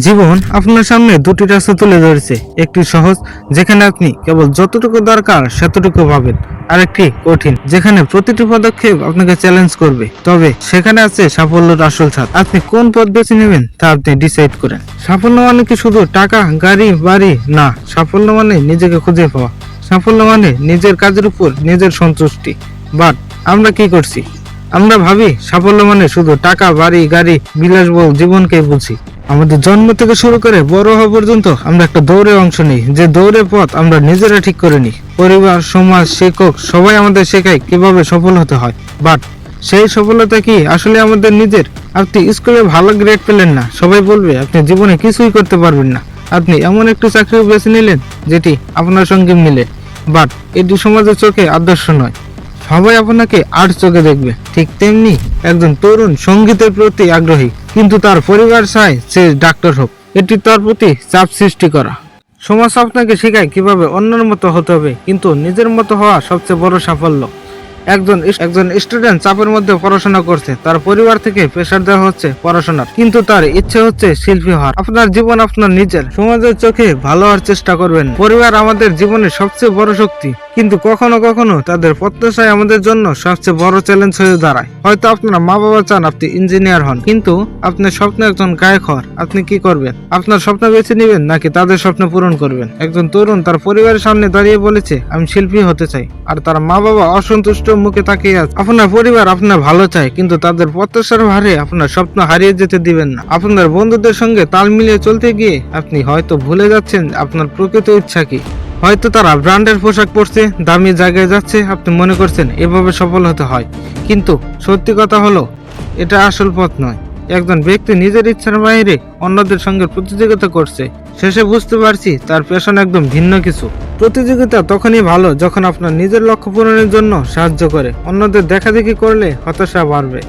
জীবন আপনার সামনে দুটি রাস্তা তুলে ধরেছে, একটি সহজ যেখানে আপনি কেবল যতটুকু দরকার সেতটুকু পাবেন, আর একটি কঠিন যেখানে প্রতিটি পদক্ষেপ আপনাকে চ্যালেঞ্জ করবে। তবে সেখানে আছে সাফল্যের আসল স্বাদ। আপনি কোন পথ বেছে নেবেন তা আপনি ডিসাইড করেন। সাফল্য মানে কি শুধু টাকা, গাড়ি, বাড়ি? না, সাফল্য মানে নিজেকে খুঁজে পাওয়া। সাফল্য মানে নিজের কাজের উপর নিজের সন্তুষ্টি। বাট আমরা কি করছি? আমরা ভাবি সাফল্য মানে শুধু টাকা, বাড়ি, গাড়ি, বিলাসবহুল জীবনকে বুঝি। আমাদের জন্ম থেকে শুরু করে বড় হওয়া পর্যন্ত আমরা একটা দৌড়ে অংশ নিই, যে দৌড়ের পথ আমরা নিজেরা ঠিক করে নিই। পরিবার, সমাজ, শিক্ষক সবাই আমাদের শেখায় কিভাবে সফল হতে হয়। বাট সেই সফলতা কি আসলে আমাদের নিজের? আপনি স্কুলে ভালো গ্রেড পেলেন না, সবাই বলবে আপনি জীবনে কিছুই করতে পারবেন না। আপনি এমন একটি চাকরি বেছে নিলেন যেটি আপনার সঙ্গে মিলে, বাট এটি সমাজের চোখে আদর্শ নয়। সবাই আপনাকে আর্ট চোখে দেখবে। ঠিক তেমনি একজন তরুণ সঙ্গীতের প্রতি আগ্রহী, কিন্তু তার পরিবার চায় সে ডাক্তার হোক। এটি তার প্রতি চাপ সৃষ্টি করা। সমাজ আপনাকে শেখায় কিভাবে অন্যের মতো হতে হবে, কিন্তু নিজের মতো হওয়া সবচেয়ে বড় সাফল্য। একজন স্টুডেন্ট চাপের মধ্যে পড়াশোনা করছে, তার পরিবার থেকে প্রেসার দেওয়া হচ্ছে পড়াশোনার, কিন্তু তার ইচ্ছে হচ্ছে শিল্পী হওয়ার। আপনার জীবন আপনার নিজের। সমাজের চোখে ভালো হওয়ার চেষ্টা করবেন। পরিবার আমাদের জীবনের সবচেয়ে বড় শক্তি, কিন্তু কখনো কখনো তাদের প্রত্যাশায় আমাদের জন্য সবচেয়ে বড় চ্যালেঞ্জ হয়ে দাঁড়ায়। হয়তো আপনার মা বাবা চান আপনি ইঞ্জিনিয়ার হন, কিন্তু আপনার স্বপ্ন একজন গায়ক হওয়ার। আপনি কি করবেন? আপনার স্বপ্ন বেছে নেবেন নাকি তাদের স্বপ্ন পূরণ করবেন? একজন তরুণ তার পরিবারের সামনে দাঁড়িয়ে বলেছে আমি শিল্পী হতে চাই, আর তার মা বাবা অসন্তুষ্ট মুখে তাকিয়ে আছে। আপনার পরিবার আপনার ভালো চায়, কিন্তু তাদের প্রত্যাশার ভারে আপনার স্বপ্ন হারিয়ে যেতে দিবেন না। আপনার বন্ধুদের সঙ্গে তাল মিলিয়ে চলতে গিয়ে আপনি হয়তো ভুলে যাচ্ছেন আপনার প্রকৃত ইচ্ছা কি। হয়তো তারা ব্র্যান্ডের পোশাক পরছে, দামি জায়গায় যাচ্ছে, আপনি মনে করছেন এভাবে সফল হতে হয়। কিন্তু সত্যি কথা হলো এটা আসল পথ নয়। একজন ব্যক্তি নিজের ইচ্ছার বাইরে অন্যদের সঙ্গে প্রতিযোগিতা করছে, শেষে বুঝতে পারছি তার পেশন একদম ভিন্ন কিছু। প্রতিযোগিতা তখনই ভালো যখন আপনার নিজের লক্ষ্য পূরণের জন্য সাহায্য করে। অন্যদের দেখাদেখি করলে হতাশা বাড়বে।